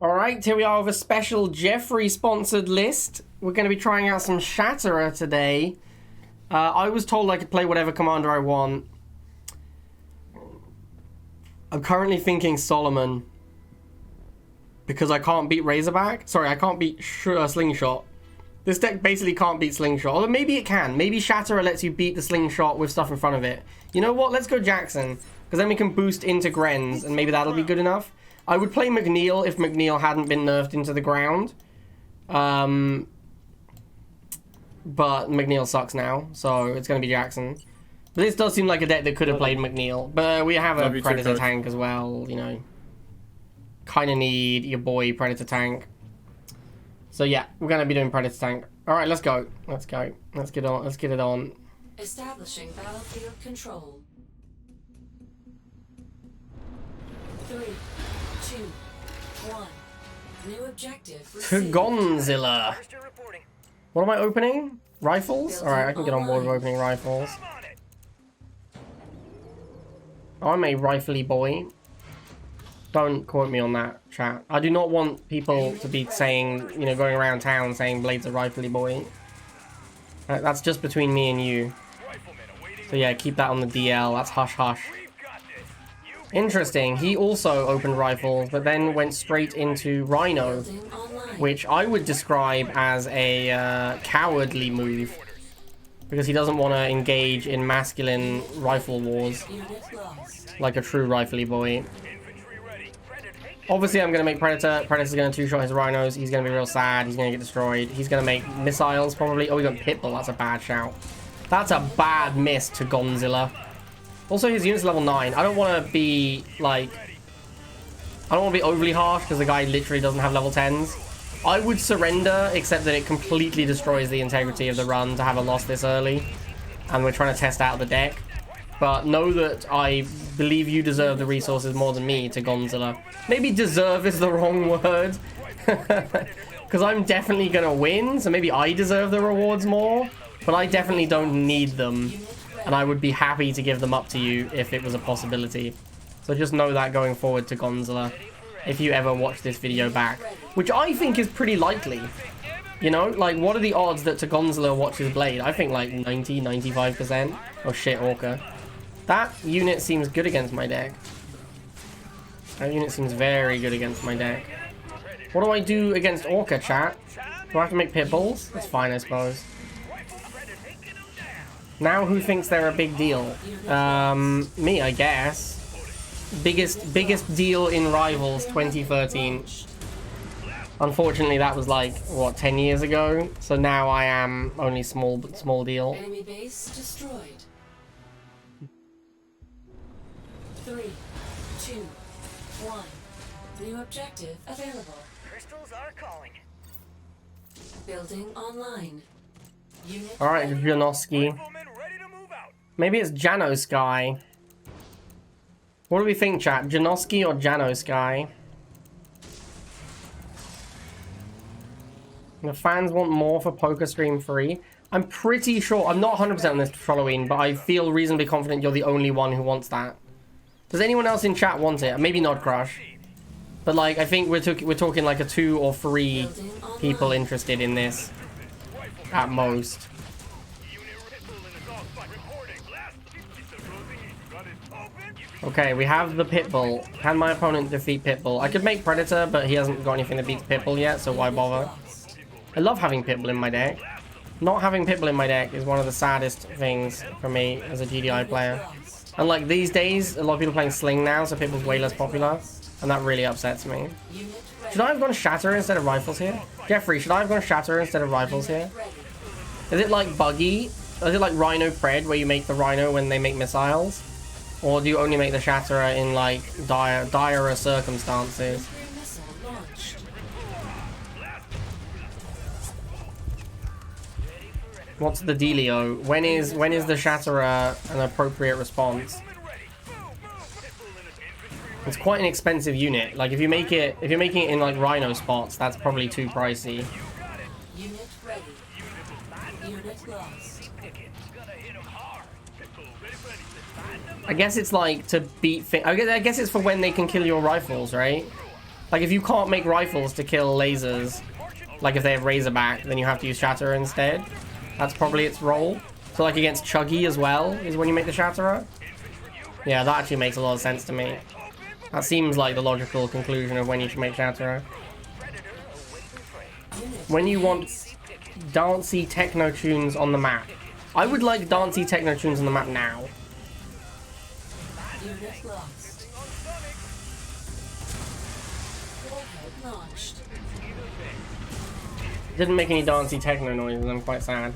Alright, here we are with a special Jeffrey-sponsored list. We're going to be trying out some Shatterer today. I was told I could play whatever commander I want. I'm currently thinking Solomon. Because I can't beat Razorback. Sorry, I can't beat Slingshot. This deck basically can't beat Slingshot. Or maybe it can. Maybe Shatterer lets you beat the Slingshot with stuff in front of it. You know what? Let's go Jackson. Because then we can boost into Grens, and maybe that'll be good enough. I would play McNeil if McNeil hadn't been nerfed into the ground. But McNeil sucks now, so it's going to be Jackson. But this does seem like a deck that could have played McNeil. But we have a Predator tank as well, you know. Kind of need your boy Predator tank. So yeah, we're going to be doing Predator tank. Alright, let's go. Let's go. Let's get on. Let's get it on. Establishing battlefield control. 3, 2, 1. New objective received. Godzilla. What am I opening? Rifles? Alright, I can get on board with opening rifles. I'm a rifly boy. Don't quote me on that, chat. I do not want people to be saying, you know, going around town saying Blade's a rifly boy. That's just between me and you. So yeah, keep that on the DL. That's hush hush. Interesting. He also opened rifles, but then went straight into Rhino, which I would describe as a cowardly move, because he doesn't want to engage in masculine rifle wars like a true rifly boy. Obviously, I'm going to make Predator. Predator's going to two-shot his Rhinos. He's going to be real sad. He's going to get destroyed. He's going to make missiles, probably. Oh, we got Pitbull. That's a bad shout. That's a bad miss to Godzilla. Also, his unit's level 9. I don't want to be, like... I don't want to be overly harsh, because the guy literally doesn't have level 10s. I would surrender, except that it completely destroys the integrity of the run to have a loss this early. And we're trying to test out the deck. But know that I believe you deserve the resources more than me to Godzilla. Maybe deserve is the wrong word. Because I'm definitely going to win, so maybe I deserve the rewards more. But I definitely don't need them. And I would be happy to give them up to you if it was a possibility. So just know that going forward to Godzilla, if you ever watch this video back. Which I think is pretty likely. You know, like, what are the odds that Gonzalo watches Blade? I think like 90, 95%. Oh shit, Orca. That unit seems good against my deck. That unit seems very good against my deck. What do I do against Orca, chat? Do I have to make pit bulls? That's fine, I suppose. Now who thinks they're a big deal? Me, I guess. Biggest deal in Rivals 2013. Unfortunately, that was like, what, 10 years ago? So now I am only small deal. Enemy base destroyed. 3, 2, 1. New objective available. Crystals are calling. Building online. Unit Alright, Janoski. Maybe it's Janosky. What do we think, chat? Janoski or Janosky? The fans want more for Poker Stream 3. I'm pretty sure, I'm not 100% on this for Halloween, but I feel reasonably confident you're the only one who wants that. Does anyone else in chat want it? Maybe not Crush. But like, I think we're talking like a 2 or 3 people interested in this. At most. Okay, we have the Pitbull. Can my opponent defeat Pitbull? I could make Predator, but he hasn't got anything that beats Pitbull yet, so why bother? I love having Pitbull in my deck. Not having Pitbull in my deck is one of the saddest things for me as a GDI player. And like these days, a lot of people are playing Sling now, so Pitbull's way less popular. And that really upsets me. Should I have gone Shatterer instead of Rifles here? Jeffrey, should I have gone Shatterer instead of Rifles here? Is it like Buggy? Is it like Rhino Pred, where you make the Rhino when they make missiles? Or do you only make the Shatterer in like direr circumstances? What's the dealio? When is the Shatterer an appropriate response? It's quite an expensive unit. Like if you're making it in like Rhino spots, that's probably too pricey. Unit ready. Unit lost. I guess it's like to beat I guess it's for when they can kill your rifles, right? Like, if you can't make rifles to kill lasers, like if they have Razorback, then you have to use Shatterer instead. That's probably its role. So, like, against Chuggy as well, is when you make the Shatterer. Yeah, that actually makes a lot of sense to me. That seems like the logical conclusion of when you should make Shatterer. When you want dancey techno tunes on the map. I would like dancey techno tunes on the map now. Unit lost. Warhead launched. Didn't make any dancey techno noises, I'm quite sad.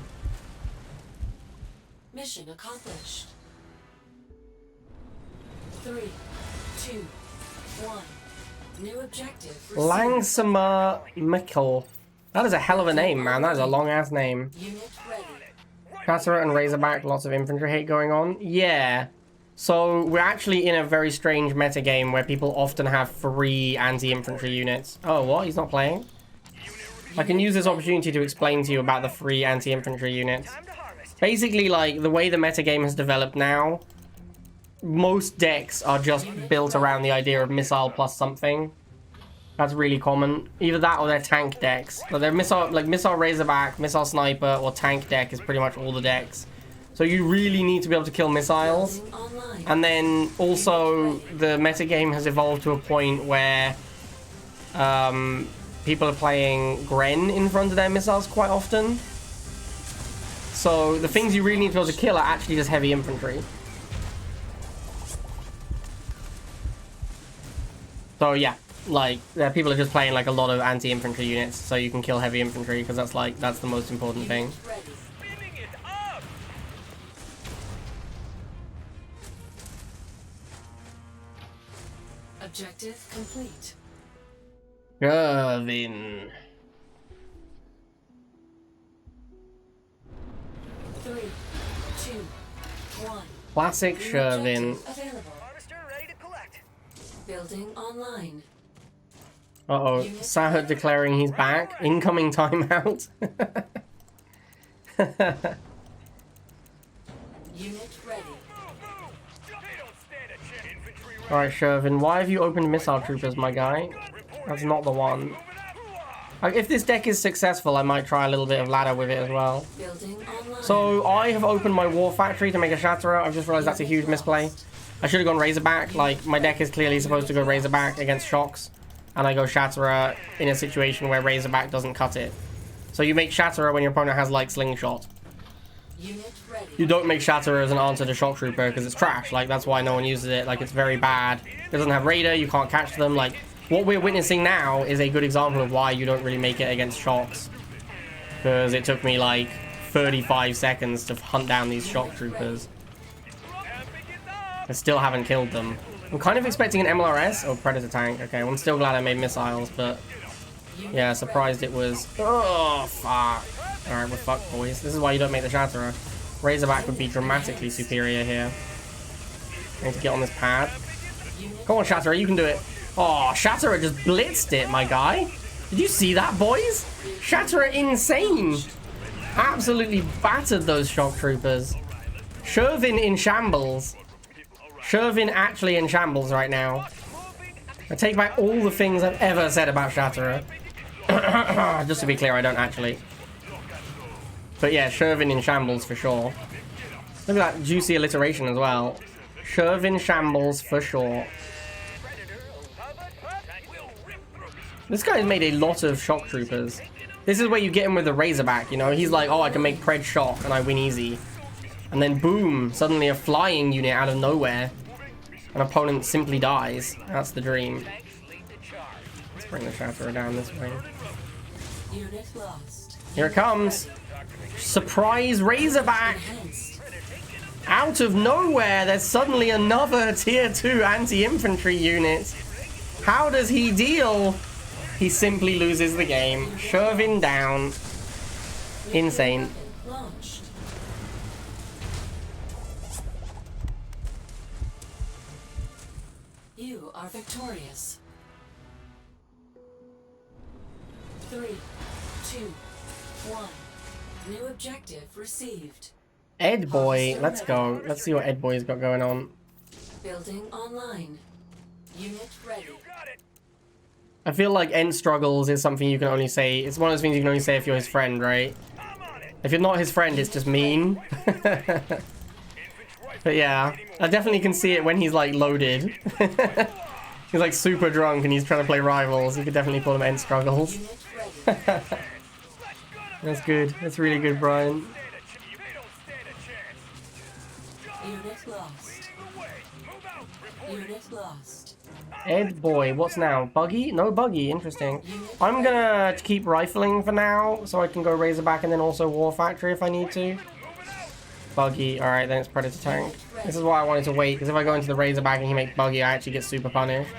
Mission accomplished. 3, 2, 1. New objective received. Langsamer Mikkel. That is a hell of a name, man. That is a long-ass name. Unit ready. Shatterer and Razorback, lots of infantry hate going on. Yeah. So, we're actually in a very strange metagame where people often have free anti-infantry units. Oh, what? He's not playing? I can use this opportunity to explain to you about the free anti-infantry units. Basically, like, the way the metagame has developed now, most decks are just built around the idea of missile plus something. That's really common. Either that or they're tank decks. So they're missile, like missile Razorback, missile sniper, or tank deck is pretty much all the decks. So you really need to be able to kill missiles. And then also the metagame has evolved to a point where people are playing Gren in front of their missiles quite often. So the things you really need to be able to kill are actually just heavy infantry. So yeah, like people are just playing like a lot of anti-infantry units, so you can kill heavy infantry because that's the most important thing. Objective complete. Shervin. 3, 2, 1. Classic Shervin. Available. Building online. Uh-oh, Sahut declaring he's back. Incoming timeout. Unit ready. Alright, Shervin, why have you opened missile troopers, my guy? That's not the one. Like, if this deck is successful, I might try a little bit of ladder with it as well. Building online. So, I have opened my War Factory to make a Shatterer. I've just realized that's a huge misplay. I should have gone Razorback. Like, my deck is clearly supposed to go Razorback against Shocks. And I go Shatterer in a situation where Razorback doesn't cut it. So you make Shatterer when your opponent has, like, Slingshot. Unit ready. You don't make Shatterer as an answer to Shock Trooper because it's trash. Like, that's why no one uses it. Like, it's very bad. It doesn't have Raider. You can't catch them. Like, what we're witnessing now is a good example of why you don't really make it against Shocks. Because it took me, like, 35 seconds to hunt down these Shock Troopers. I still haven't killed them. I'm kind of expecting an MLRS. Oh, Predator tank. Okay, well, I'm still glad I made missiles, but... yeah, surprised it was... oh, fuck. Alright, we're fucked, boys. This is why you don't make the Shatterer. Razorback would be dramatically superior here. I need to get on this pad. Come on, Shatterer, you can do it. Oh, Shatterer just blitzed it, my guy. Did you see that, boys? Shatterer insane. Absolutely battered those shock troopers. Shervin in shambles. Shervin actually in shambles right now. I take back all the things I've ever said about Shatterer. Just to be clear, I don't actually. But yeah, Shervin in shambles for sure. Look at that juicy alliteration as well. Shervin shambles for sure. This guy's made a lot of shock troopers. This is where you get him with the Razorback, you know? He's like, oh, I can make Pred shock and I win easy. And then boom, suddenly a flying unit out of nowhere. An opponent simply dies. That's the dream. Let's bring the Shatterer down this way. Unit lost. Here it comes. Surprise Razorback! Enhanced. Out of nowhere, there's suddenly another tier 2 anti-infantry unit. How does he deal? He simply loses the game. Shervin down. Insane. Launched. You are victorious. 3, 2, 1. New objective received. Ed Boy, let's go. Let's see what Ed Boy's got going on. Building online. Unit ready. I feel like end struggles is something you can only say. It's one of those things you can only say if you're his friend, right? If you're not his friend, it's just mean. But yeah, I definitely can see it when he's like loaded. He's like super drunk and he's trying to play rivals. You could definitely call them end struggles. That's good. That's really good, Brian. Unit lost. Unit lost. Ed boy, what's now? Buggy? No buggy. Interesting. I'm gonna keep rifling for now, so I can go Razorback and then also War Factory if I need to. Buggy. Alright, then it's Predator Tank. This is why I wanted to wait, because if I go into the Razorback and he makes Buggy, I actually get super punished.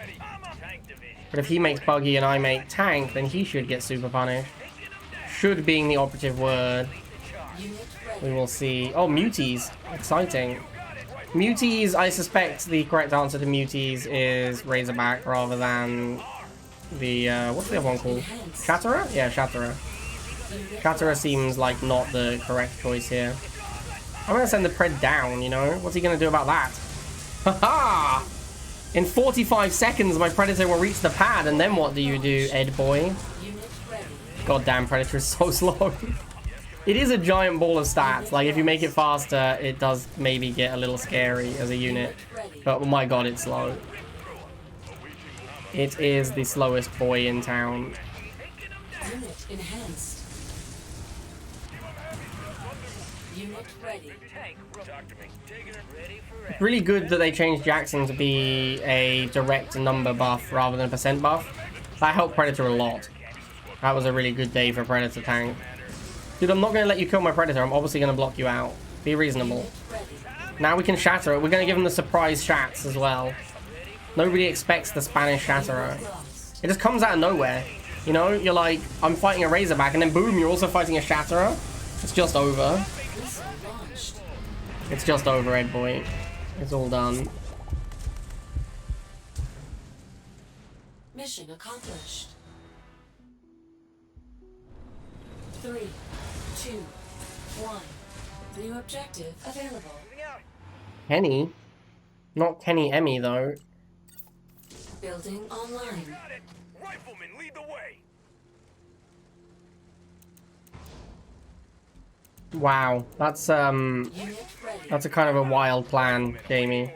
But if he makes Buggy and I make Tank, then he should get super punished. Should being the operative word. We will see. Oh, Muties. Exciting. Muties, I suspect the correct answer to Muties is Razorback rather than the, what's the other one called? Shatterer? Yeah, Shatterer. Shatterer seems like not the correct choice here. I'm gonna send the Pred down, you know? What's he gonna do about that? Haha! In 45 seconds, my Predator will reach the pad, and then what do you do, Ed boy? Goddamn, Predator is so slow. It is a giant ball of stats. Like, if you make it faster, it does maybe get a little scary as a unit. But, oh my god, it's slow. It is the slowest boy in town. Unit enhanced. Unit ready. Really good that they changed Jackson to be a direct number buff rather than a percent buff. That helped Predator a lot. That was a really good day for Predator Tank. Dude, I'm not going to let you kill my Predator. I'm obviously going to block you out. Be reasonable. Now we can shatter it. We're going to give him the surprise shats as well. Nobody expects the Spanish Shatterer. It just comes out of nowhere. You know, you're like, I'm fighting a Razorback, and then boom, you're also fighting a Shatterer. It's just over. It's just over, Ed boy. It's all done. Mission accomplished. 3, 2, 1. New objective available. Kenny? Not Kenny Emmy, though. Building online. Rifleman, lead the way. Wow, that's a kind of a wild plan, Jamie.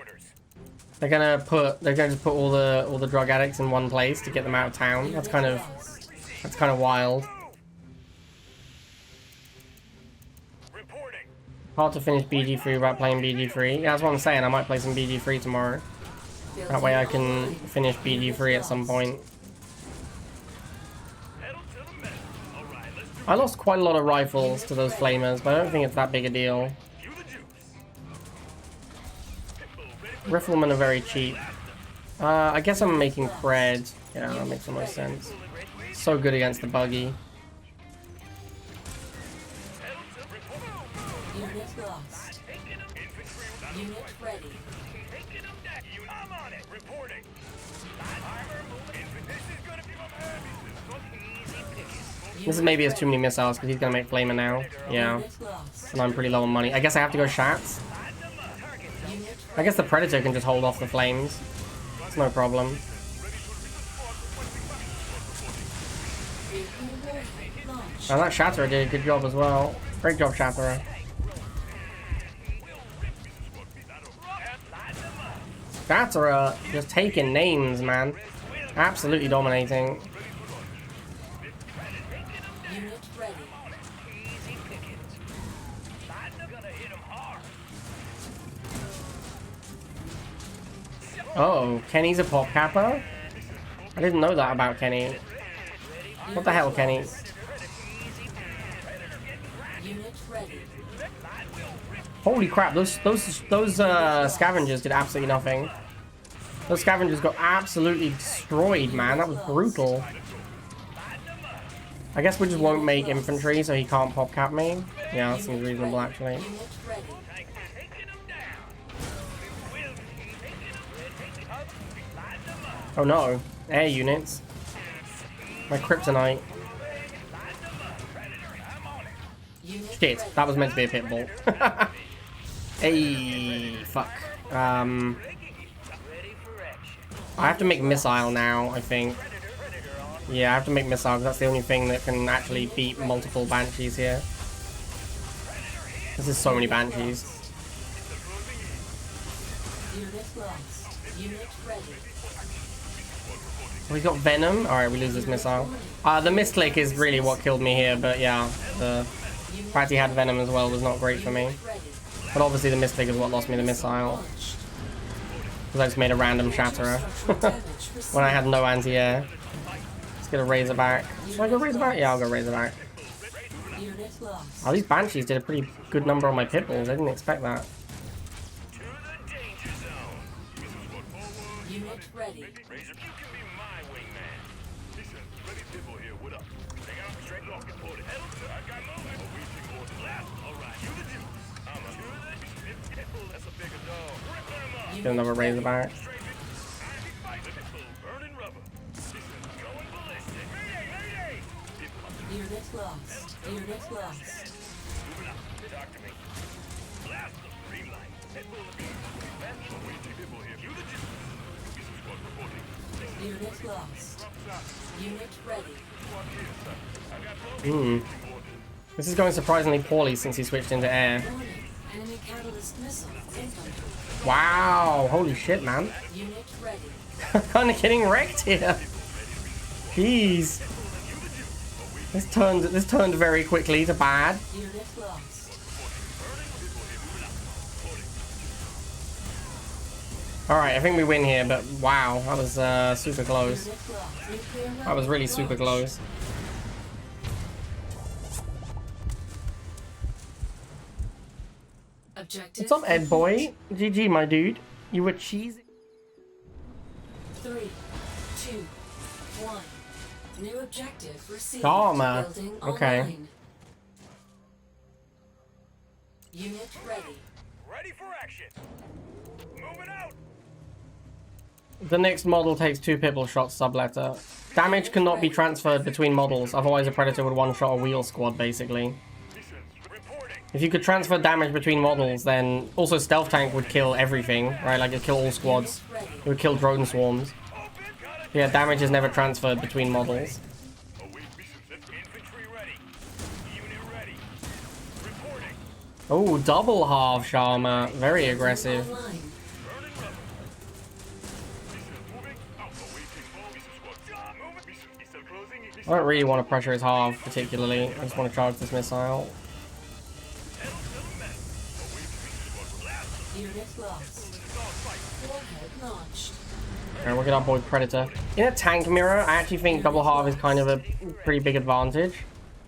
They're gonna just put all the drug addicts in one place to get them out of town. That's kind of wild. Hard to finish BG3 without playing BG3. Yeah, that's what I'm saying. I might play some BG3 tomorrow. That way I can finish BG3 at some point. I lost quite a lot of rifles to those flamers, but I don't think it's that big a deal. Riflemen are very cheap. I guess I'm making Pred. Yeah, that makes the most sense. So good against the buggy. Unit lost. Unit ready. I'm on it. Reporting. This is maybe has too many missiles because he's gonna make flamer now. Yeah, Unit lost. and I'm pretty low on money. I guess I have to go shots. Unit I guess the Predator can just hold off the flames. It's no problem. launch. And that Shatterer did a good job as well. Great job, Shatterer. Shatterer just taking names, man. Absolutely dominating. Unit ready. Oh, Kenny's a pop capper? I didn't know that about Kenny. What the hell, Kenny? Unit ready. Holy crap, those scavengers did absolutely nothing. Those scavengers got absolutely destroyed, man. That was brutal. I guess we just won't make infantry so he can't pop cap me. Yeah, that seems reasonable actually. Unit ready. Oh no, air units. My kryptonite. Unit Shit, ready. that was meant to be a pit bull. Hey, fuck. I have to make missile now, I think. Yeah, I have to make missiles. That's the only thing that can actually beat multiple banshees here. This is so many banshees. Unit lost. Unit ready. We got venom. All right, we lose this missile. The misclick is really what killed me here, but yeah, the fact he had venom as well was not great for me. But obviously the misclick is what lost me the missile. Because I just made a random Shatterer when I had no anti-air. Let's get a Razorback. Should I go Razorback? Yeah, I'll go Razorback. Oh, these Banshees did a pretty good number on my Pitbulls. I didn't expect that. Unit ready. Get another Razorback. Unit lost. Unit lost. Unit lost. Unit ready. This is going surprisingly poorly since he switched into air. Warning. Enemy catalyst missile incoming. Wow, holy shit, man. Unit ready. Kind of getting wrecked here. Jeez. This turned very quickly to bad. Unit lost. Alright, I think we win here, but wow, that was super close. Unit lost. Nuclear That was really weapon super launched. close. Objective What's up, Ed boy? GG, my dude. You were cheesy. 3, 2, 1. New objective received. Dharma. Building Okay. online. Unit ready. Ready for action. Moving out. The next model takes 2 Pitbull shots, subletter. Damage cannot be transferred between models, otherwise a Predator would one-shot a wheel squad, basically. Reporting. If you could transfer damage between models, then also Stealth Tank would kill everything, right? Like, it'd kill all squads. Ready. It would kill drone swarms. Open. Got it. Yeah, damage is never transferred between models. Infantry ready. Unit ready. Reporting. Oh, double half Sharma. Very aggressive. Online. I don't really want to pressure his half, particularly. I just want to charge this missile. Unit lost. Warhead launched. Alright, we'll get our boy Predator. In a tank mirror, I actually think double half is kind of a pretty big advantage.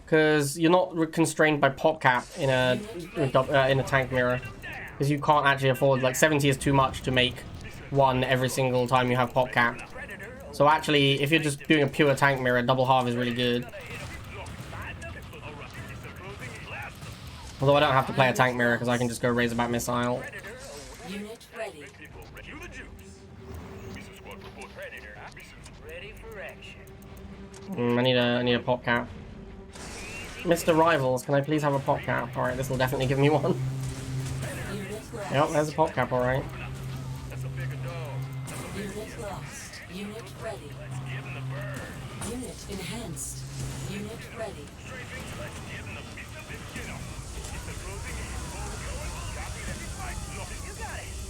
Because you're not constrained by pop cap in a tank mirror. Because you can't actually afford, like 70 is too much to make one every single time you have pop cap. So actually, if you're just doing a pure tank mirror, double half is really good. Although I don't have to play a tank mirror because I can just go Razorback missile. Unit ready. I need a pop cap. Mr. Rivals, can I please have a pop cap? Alright, this will definitely give me one. Unit lost. Yep, there's a pop cap, alright. Unit lost. Unit ready. Unit enhanced. Unit ready.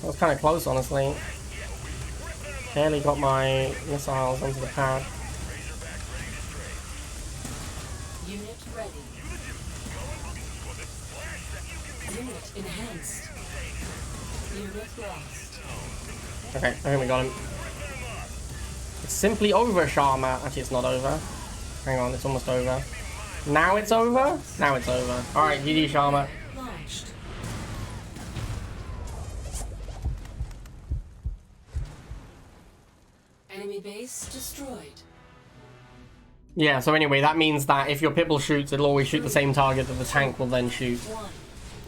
That was kind of close, honestly. Barely got my missiles onto the pad. Unit ready. Unit enhanced. Unit lost. Okay, I think we got him. It's simply over, Sharma. Actually, it's not over. Hang on, it's almost over. Now it's over? Now it's over. Alright, GG, Sharma. Launched. Enemy base destroyed. Yeah, so anyway, that means that if your Pitbull shoots, it'll always shoot the same target that the tank will then shoot. 1.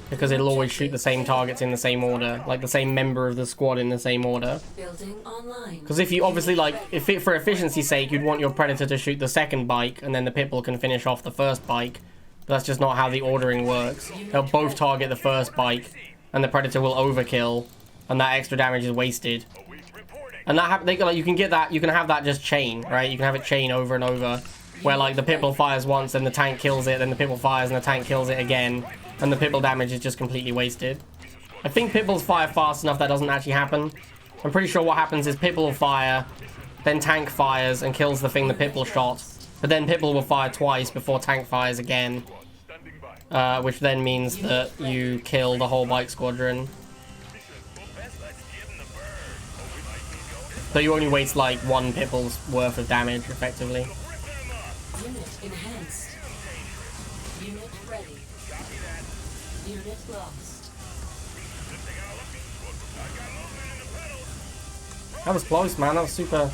Because it'll always shoot the same targets in the same order. Like the same member of the squad in the same order. Building online. Because if you obviously, like, if it, for efficiency's sake, you'd want your Predator to shoot the second bike, and then the Pitbull can finish off the first bike. But that's just not how the ordering works. They'll both target the first bike, and the Predator will overkill, and that extra damage is wasted. Reporting. And that like, you can get that, you can have that just chain, right? You can have it chain over and over, where like the Pitbull fires once and the tank kills it, then the Pitbull fires and the tank kills it again, and the Pitbull damage is just completely wasted. I think Pitbulls fire fast enough that doesn't actually happen. I'm pretty sure what happens is Pitbull will fire, then tank fires and kills the thing the Pitbull shot, but then Pitbull will fire twice before tank fires again, which then means that you kill the whole bike squadron. So you only waste like one Pitbull's worth of damage, effectively. Unit enhanced. Unit ready. Unit lost. That was close, man. That was super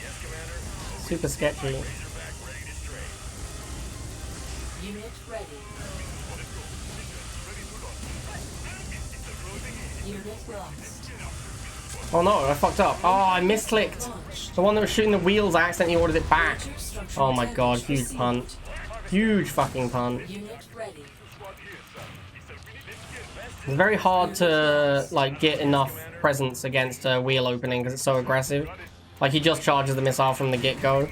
sketchy. Unit ready. Unit lost. Oh no, I fucked up. Oh, I misclicked. The one that was shooting the wheels, I accidentally ordered it back. Oh my god, huge punt. Huge fucking punt. Unit ready. It's very hard to like get enough presence against a wheel opening because it's so aggressive. Like he just charges the missile from the get-go.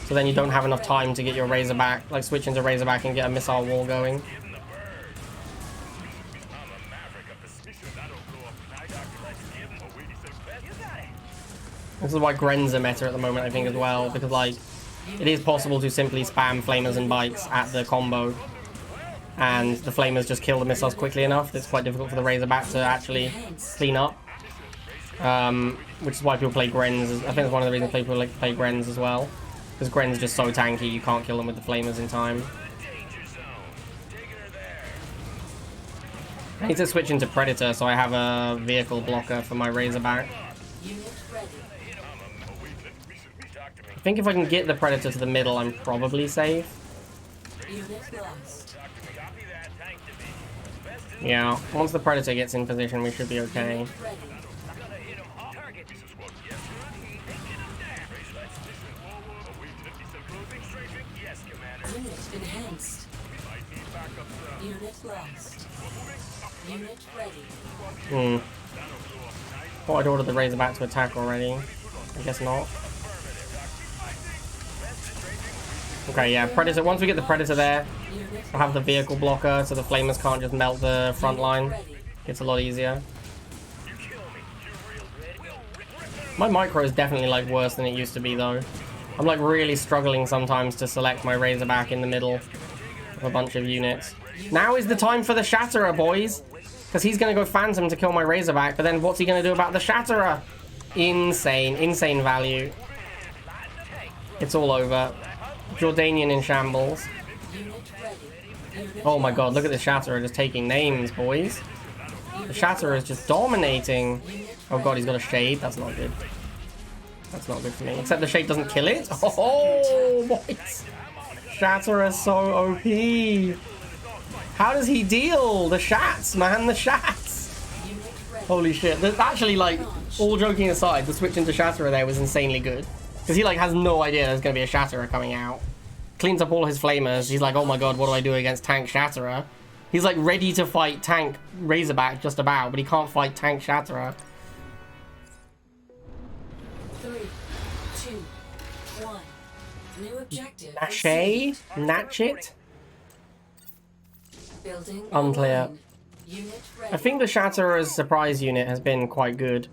So then you don't have enough time to get your Razorback, like switch into Razorback and get a missile wall going. This is why Gren's are meta at the moment, I think, as well, because like it is possible to simply spam flamers and bikes at the combo, and the flamers just kill the missiles quickly enough. It's quite difficult for the Razorback to actually clean up, which is why people play Grens. I think it's one of the reasons people like to play Grens as well, because Gren's just so tanky you can't kill them with the flamers in time. I need to switch into Predator so I have a vehicle blocker for my Razorback. I think if I can get the Predator to the middle, I'm probably safe. Yeah, once the Predator gets in position, we should be okay. Unit enhanced. Unit lost. Unit ready. Thought I'd ordered the Razorback to attack already. I guess not. Okay, yeah, Predator. Once we get the Predator there, I'll have the vehicle blocker so the flamers can't just melt the front line. It's a lot easier. My micro is definitely like worse than it used to be though. I'm like really struggling sometimes to select my Razorback in the middle of a bunch of units. Now is the time for the Shatterer, boys! Because he's going to go Phantom to kill my Razorback, but then what's he going to do about the Shatterer? Insane. Insane value. It's all over. Jordanian in shambles. Oh my god, look at the Shatterer just taking names, boys. The Shatterer is just dominating. Oh god, he's got a Shade. That's not good. That's not good for me. Except the Shade doesn't kill it. Oh, boys. Shatterer is so OP. How does he deal? The Shats, man. The Shats. Holy shit. Actually, like, all joking aside, the switch into Shatterer there was insanely good. Because he, like, has no idea there's going to be a Shatterer coming out. Cleans up all his flamers. He's like, oh my god, what do I do against tank Shatterer? He's, like, ready to fight tank Razorback just about, but he can't fight tank Shatterer. 3, 2, 1. New objective. Nache? Natchet? Building Unclear. online. Unit ready. I think the Shatterer's surprise unit has been quite good.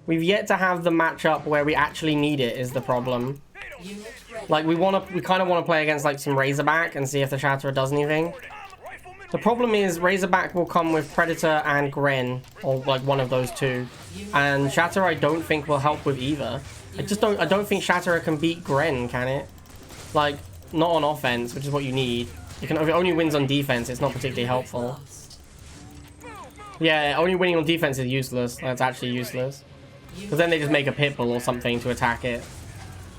We've yet to have the matchup where we actually need it is the problem. Unit ready. Like, we kind of want to play against, like, some Razorback and see if the Shatterer does anything. The problem is Razorback will come with Predator and Gren, or, like, one of those two. And Shatterer I don't think will help with either. I don't think Shatterer can beat Gren, can it? Like, not on offense, which is what you need. If it only wins on defense, it's not particularly helpful. Yeah, only winning on defense is useless. That's actually useless. Because then they just make a Pitbull or something to attack it.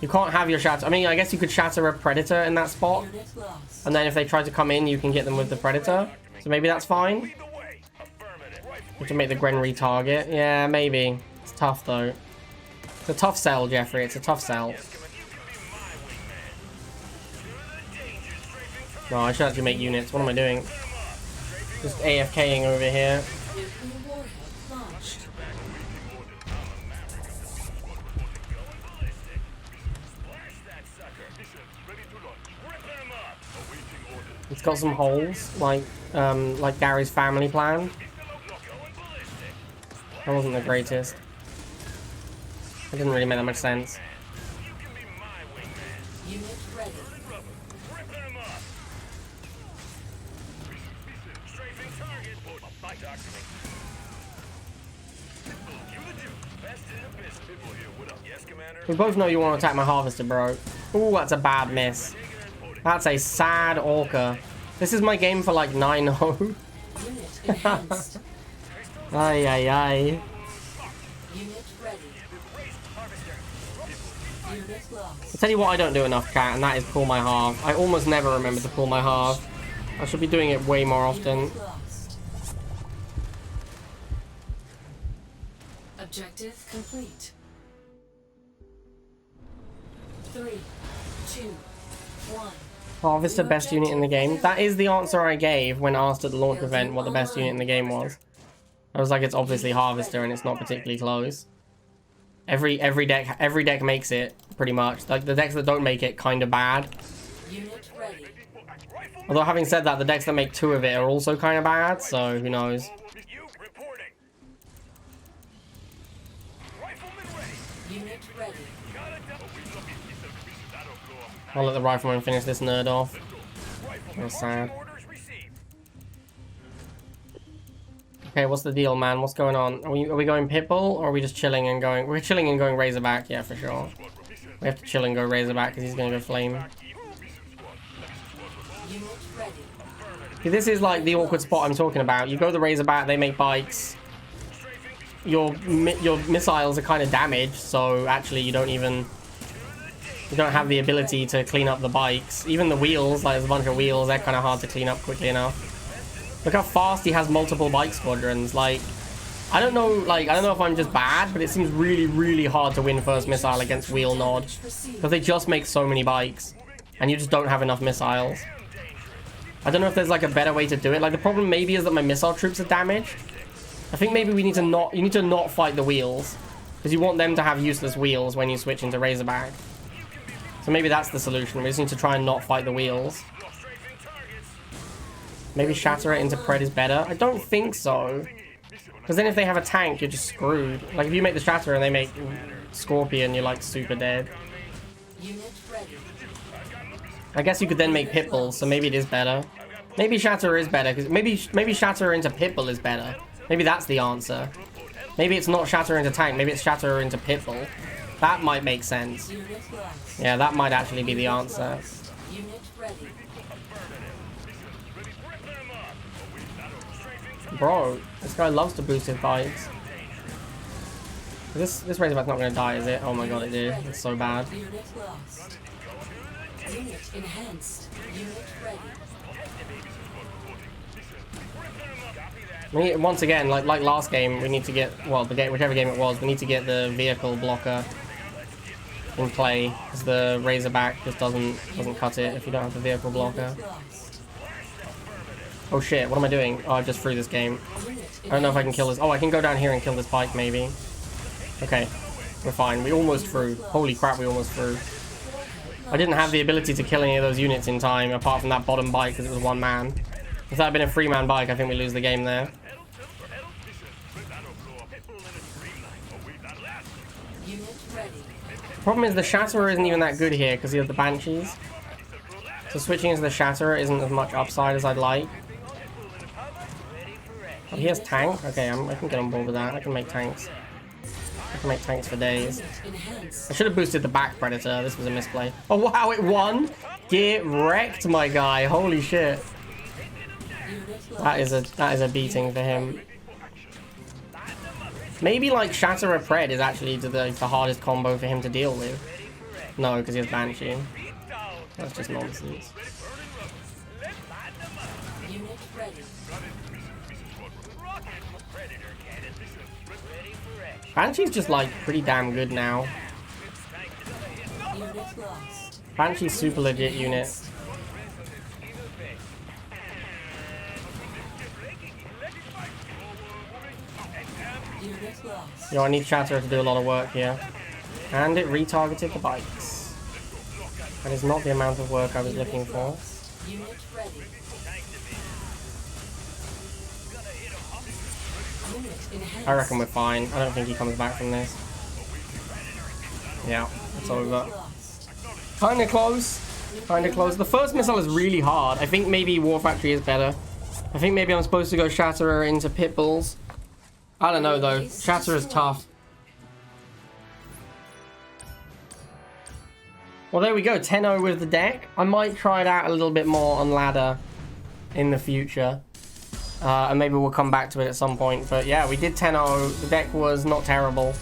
You can't have your Shatter... I mean, I guess you could Shatter a Predator in that spot. And then if they try to come in, you can get them with the Predator. So maybe that's fine. You have to make the Gren retarget. Yeah, maybe. It's tough, though. It's a tough sell, Jeffrey. It's a tough sell. No, I should actually make units. What am I doing? Just AFKing over here. It's got some holes, like Gary's family plan. That wasn't the greatest. It didn't really make that much sense. Unit ready. We both know you want to attack my harvester, bro. Ooh, that's a bad miss. That's a sad orca. This is my game for like 9-0. Unit enhanced. Ay, ay, ay. Unit ready. Unit lost. I'll tell you what I don't do enough, chat, and that is pull my halve. I almost never remember to pull my halve. I should be doing it way more often. Unit lost. Objective complete. 3, 2, 1. Harvester best unit in the game. That is the answer I gave when asked at the launch event what the best unit in the game was. I was like, it's obviously Harvester and it's not particularly close. Every deck makes it pretty much. Like the decks that don't make it kind of bad. Unit ready. Although having said that, the decks that make 2 of it are also kind of bad, so who knows. Unit ready. I'll let the rifleman finish this nerd off. That's sad. Okay, what's the deal, man? What's going on? Are we going Pitbull, or are we just chilling and going... We're chilling and going Razorback, yeah, for sure. We have to chill and go Razorback, because he's going to go Flame. Unit ready. See, this is like the awkward spot I'm talking about. You go the Razorback, they make bikes. Your missiles are kind of damaged, so actually you don't have the ability to clean up the bikes. Even the wheels, like there's a bunch of wheels, they're kind of hard to clean up quickly enough. Look how fast he has multiple bike squadrons. Like, I don't know if I'm just bad, but it seems really, really hard to win first missile against wheel nod. Because they just make so many bikes. And you just don't have enough missiles. I don't know if there's like a better way to do it. Like the problem maybe is that my missile troops are damaged. I think maybe you need to not fight the wheels. Because you want them to have useless wheels when you switch into Razorback. So maybe that's the solution. We just need to try and not fight the wheels. Maybe Shatterer into Pred is better? I don't think so. Because then if they have a tank, you're just screwed. Like if you make the Shatterer and they make Scorpion, you're like super dead. Unit ready. I guess you could then make Pitbull, so maybe it is better. Maybe Shatterer is better, because maybe Shatterer into Pitbull is better. Maybe that's the answer. Maybe it's not Shatterer into tank, maybe it's Shatterer into Pitbull. That might make sense. Unit lost. Yeah, that might actually be the answer. Unit ready. Bro, this guy loves to boost his bikes. This Razorback's not going to die, is it? Oh my god, it did. It's so bad. Unit lost. Unit enhanced. Unit ready. Once again, like last game, we need to get, well, whichever game it was, we need to get the vehicle blocker in play, because the Razorback just doesn't cut it if you don't have the vehicle blocker. Unit lost. Oh shit, what am I doing? Oh, I just threw this game. Unit I don't know if I can kill this. Oh, I can go down here and kill this bike, maybe. Okay, we're fine. We almost threw. Holy crap, we almost threw. I didn't have the ability to kill any of those units in time, apart from that bottom bike, because it was 1 man. If that had been a 3-man bike, I think we lose the game there. Unit ready. Problem is the Shatterer isn't even that good here, because he has the Banshees. So switching into the Shatterer isn't as much upside as I'd like. Oh, he has tank? Okay, I can get on board with that. I can make tanks. I can make tanks for days. Enhanced. I should have boosted the back Predator. This was a misplay. Oh, wow, it won! Get wrecked, my guy. Holy shit. Unit lost. That is a beating for him. Maybe, like, Shatterer Pred is actually the hardest combo for him to deal with. No, because he has Banshee. That's just nonsense. Unit ready. Banshee's just, like, pretty damn good now. Unit lost. Banshee's super legit unit. Unit lost. Yo, I need Shatterer to do a lot of work here. And it retargeted the bikes. That is not the amount of work I was looking for. Unit ready. Unit enhanced. I reckon we're fine. I don't think he comes back from this. Yeah, it's Unit over. lost. Kinda close. Kinda close. The first missile is really hard. I think maybe War Factory is better. I think maybe I'm supposed to go Shatterer into Pitbulls. I don't know though. Shatterer is tough. Well, there we go. 10-0 with the deck. I might try it out a little bit more on ladder in the future. And maybe we'll come back to it at some point. But yeah, we did 10-0. The deck was not terrible.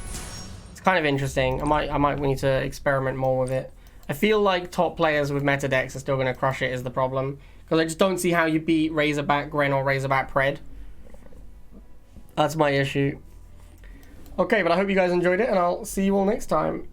It's kind of interesting. I might need to experiment more with it. I feel like top players with meta decks are still going to crush it is the problem. Because I just don't see how you beat Razorback Gren or Razorback Pred. That's my issue. Okay, but I hope you guys enjoyed it, and I'll see you all next time.